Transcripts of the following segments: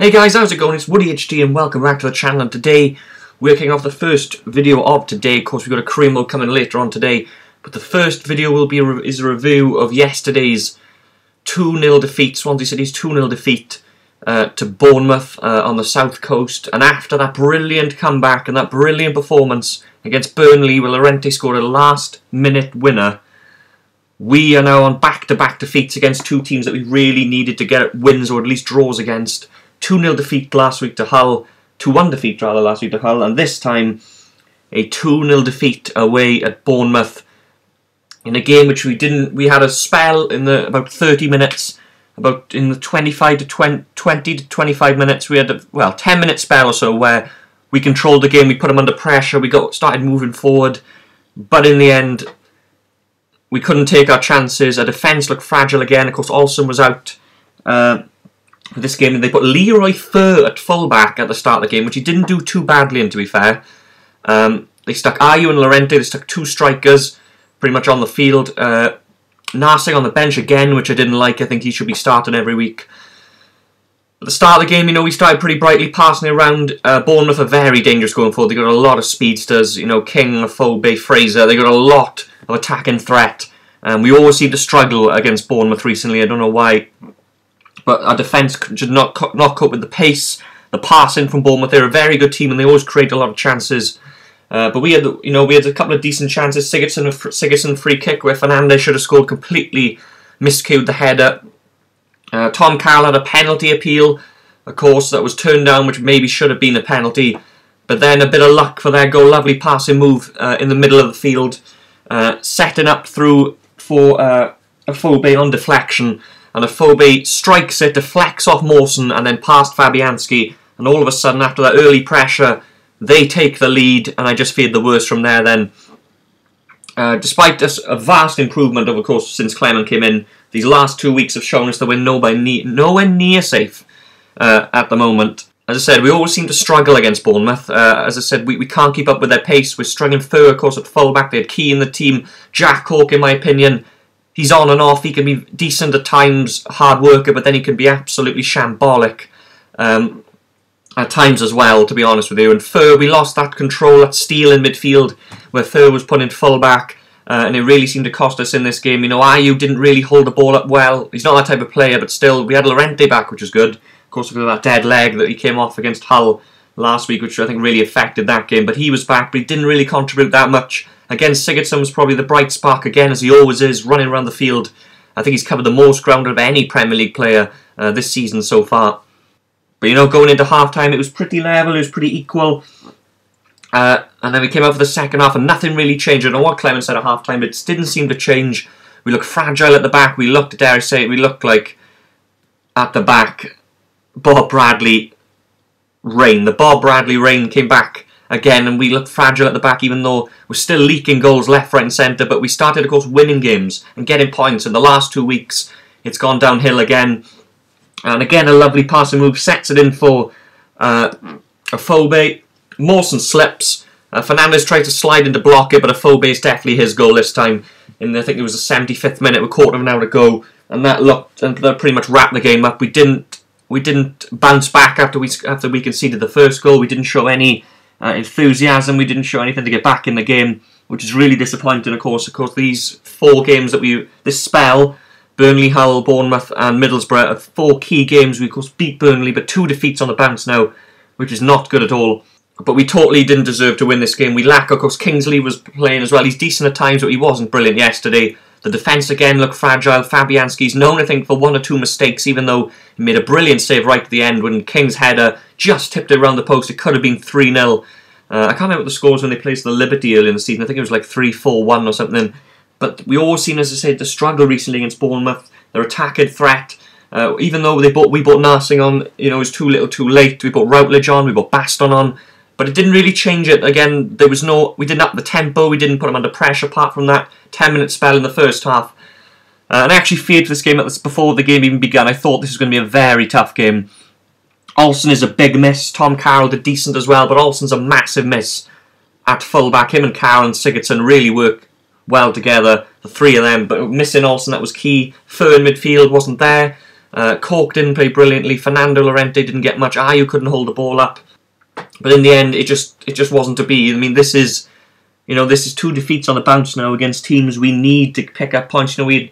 Hey guys, how's it going? It's Woody HD and welcome back to the channel, and today we're kicking off the first video of today. Of course, we've got a career mode coming later on today, but the first video will be is a review of yesterday's 2-0 defeat, Swansea City's 2-0 defeat to Bournemouth on the south coast. And after that brilliant comeback and that brilliant performance against Burnley, where Llorente scored a last-minute winner, we are now on back-to-back defeats against two teams that we really needed to get wins or at least draws against. 2-0 defeat last week to Hull, 2-1 defeat rather last week to Hull, and this time a 2-0 defeat away at Bournemouth in a game which we had a spell in the about 30 minutes, about in the 20 to 25 minutes, we had a 10-minute spell or so where we controlled the game, we put them under pressure, we started moving forward, but in the end we couldn't take our chances. Our defence looked fragile again. Of course, Olsen was out for this game, and they put Leroy Fer at fullback at the start of the game, which he didn't do too badly in, to be fair. They stuck Ayew and Llorente, they stuck two strikers pretty much on the field. Narsing on the bench again, which I didn't like. I think he should be starting every week. At the start of the game, we started pretty brightly, passing it around. Bournemouth are very dangerous going forward. They got a lot of speedsters, King, Afobe, Fraser. They got a lot of attacking threat. We always seem to struggle against Bournemouth recently. I don't know why. But our defence should not cope with the pace, the passing from Bournemouth. They're a very good team and they always create a lot of chances. But we had, we had a couple of decent chances. Sigurdsson free kick where Fernandes should have scored, completely miscued the header. Tom Carroll had a penalty appeal, of course, that was turned down, which maybe should have been a penalty. But then a bit of luck for their goal. Lovely passing move in the middle of the field, setting up through for Afobe on deflection. And Afobe strikes it, deflects off Mawson and then past Fabianski. And all of a sudden, after that early pressure, they take the lead. And I just feared the worst from there then. Despite this, a vast improvement, of course, since Clement came in, these last 2 weeks have shown us that we're nowhere near safe at the moment. As I said, we always seem to struggle against Bournemouth. As I said, we can't keep up with their pace. We're struggling Fer, of course, at fullback. They had Key in the team. Jack Cork, in my opinion, he's on and off. He can be decent at times, hard worker, but then he can be absolutely shambolic at times as well, to be honest with you. And Fer, we lost that control, that steal in midfield, where Fer was put in full-back, and it really seemed to cost us in this game. Ayew didn't really hold the ball up well. He's not that type of player, but still, we had Llorente back, which was good. Of course, because of that dead leg that he came off against Hull last week, which I think really affected that game. But he was back, but he didn't really contribute that much. Again, Sigurdsson was probably the bright spark again, as he always is, running around the field. I think he's covered the most ground of any Premier League player this season so far. But, going into half-time, it was pretty level, it was pretty equal. And then we came out for the second half, and nothing really changed. I don't know what Clement said at half-time, but it didn't seem to change. We looked fragile at the back. We looked, dare I say, we looked like, at the back, Bob Bradley reign. The Bob Bradley reign came back again, and we looked fragile at the back, even though we're still leaking goals left, right and centre. But we started, of course, winning games and getting points. In the last 2 weeks, it's gone downhill again. And again, a lovely passing move, sets it in for Afobe. Mawson slips. Fernandes tried to slide in to block it, but Afobe is definitely his goal this time. I think it was the 75th minute, with a quarter of an hour to go. And that pretty much wrapped the game up. We didn't bounce back after we conceded the first goal. We didn't show any enthusiasm. We didn't show anything to get back in the game, which is really disappointing. Of course, these 4 games this spell, Burnley, Hull, Bournemouth, and Middlesbrough, are 4 key games. We of course beat Burnley, but 2 defeats on the bounce now, which is not good at all. But we totally didn't deserve to win this game. We lack, of course, Kingsley was playing as well. He's decent at times, but he wasn't brilliant yesterday. The defence again looked fragile. Fabianski's known, I think, for 1 or 2 mistakes, even though he made a brilliant save right at the end when King's header just tipped it around the post. It could have been 3-0. I can't remember what the scores when they placed the Liberty early in the season. I think it was like 3-4-1 or something. But we all seen, as I said, the struggle recently against Bournemouth. Their attacking threat. Even though we bought Narsing on, it was too little too late. We bought Routledge on, we bought Baston on. But it didn't really change it. Again, we didn't up the tempo, we didn't put them under pressure apart from that 10-minute spell in the first half. And I actually feared for this game before the game even began. I thought this was going to be a very tough game. Olsen is a big miss. Tom Carroll did decent as well, but Olsen's a massive miss at fullback. Him and Carroll and Sigurdsson really work well together, the 3 of them. But missing Olsen, that was key. Fer in midfield wasn't there. Cork didn't play brilliantly. Fernando Llorente didn't get much. Ayew couldn't hold the ball up. But in the end, it just wasn't to be. I mean, this is 2 defeats on the bounce now against teams we need to pick up points. We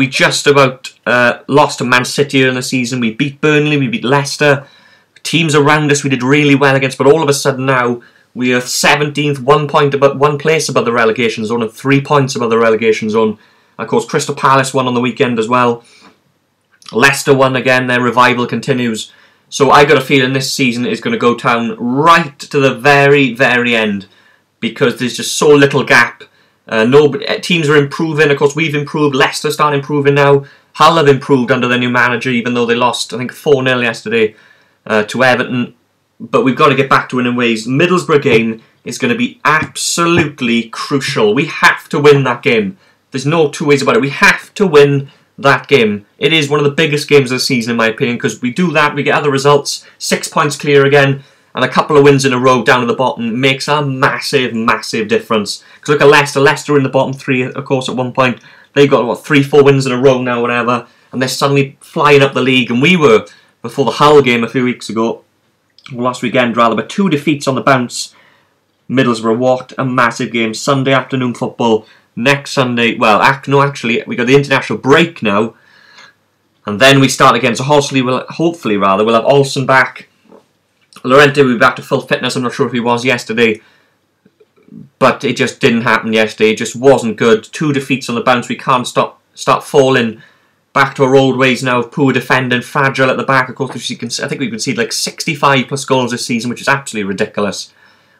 just about lost to Man City in the season. We beat Burnley, we beat Leicester. Teams around us we did really well against, but all of a sudden now we are 17th, 1 place above the relegation zone and 3 points above the relegation zone. Of course, Crystal Palace won on the weekend as well. Leicester won again, their revival continues. So I got a feeling this season is going to go down right to the very, very end, because there's just so little gap. Teams are improving. Of course, we've improved. Leicester start improving now. Hull have improved under their new manager, even though they lost, I think, 4-0 yesterday to Everton. But we've got to get back to winning ways. Middlesbrough game is going to be absolutely crucial. We have to win that game. There's no two ways about it. We have to win that game. It is one of the biggest games of the season, in my opinion, because we do that, we get other results, 6 points clear again, and a couple of wins in a row down at the bottom makes a massive, massive difference. Because look at Leicester. Leicester are in the bottom 3, of course, at one point. They've got, 3-4 wins in a row now, whatever, and they're suddenly flying up the league. And we were, before the Hull game a few weeks ago, last weekend rather, but 2 defeats on the bounce. Middlesbrough, what a massive game. Sunday afternoon football. Next Sunday, well, actually, we got the international break now, and then we start again. So hopefully we'll have Olsen back. Llorente will be back to full fitness. I'm not sure if he was yesterday, but it just didn't happen yesterday. It just wasn't good. 2 defeats on the bounce. We can't start falling back to our old ways now of poor defending, fragile at the back. Of course, I think we've conceded like 65 plus goals this season, which is absolutely ridiculous.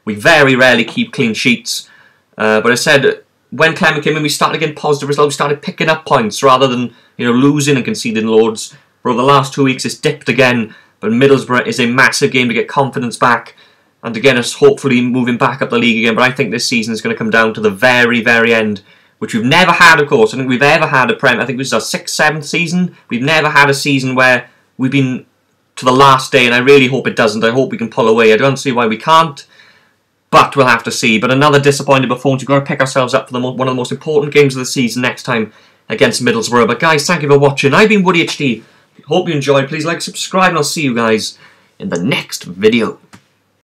We very rarely keep clean sheets, but I said, when Clement came in, we started getting positive results. We started picking up points rather than losing and conceding loads. For the last 2 weeks, it's dipped again. But Middlesbrough is a massive game to get confidence back and to get us hopefully moving back up the league again. But I think this season is going to come down to the very, very end, which we've never had, of course. I think we've ever had a Prem. I think this is our 6th, 7th season. We've never had a season where we've been to the last day, and I really hope it doesn't. I hope we can pull away. I don't see why we can't. But we'll have to see. But another disappointing performance. We've got to pick ourselves up for one of the most important games of the season next time against Middlesbrough. But guys, thank you for watching. I've been Woody HD. Hope you enjoyed. Please like, subscribe, and I'll see you guys in the next video.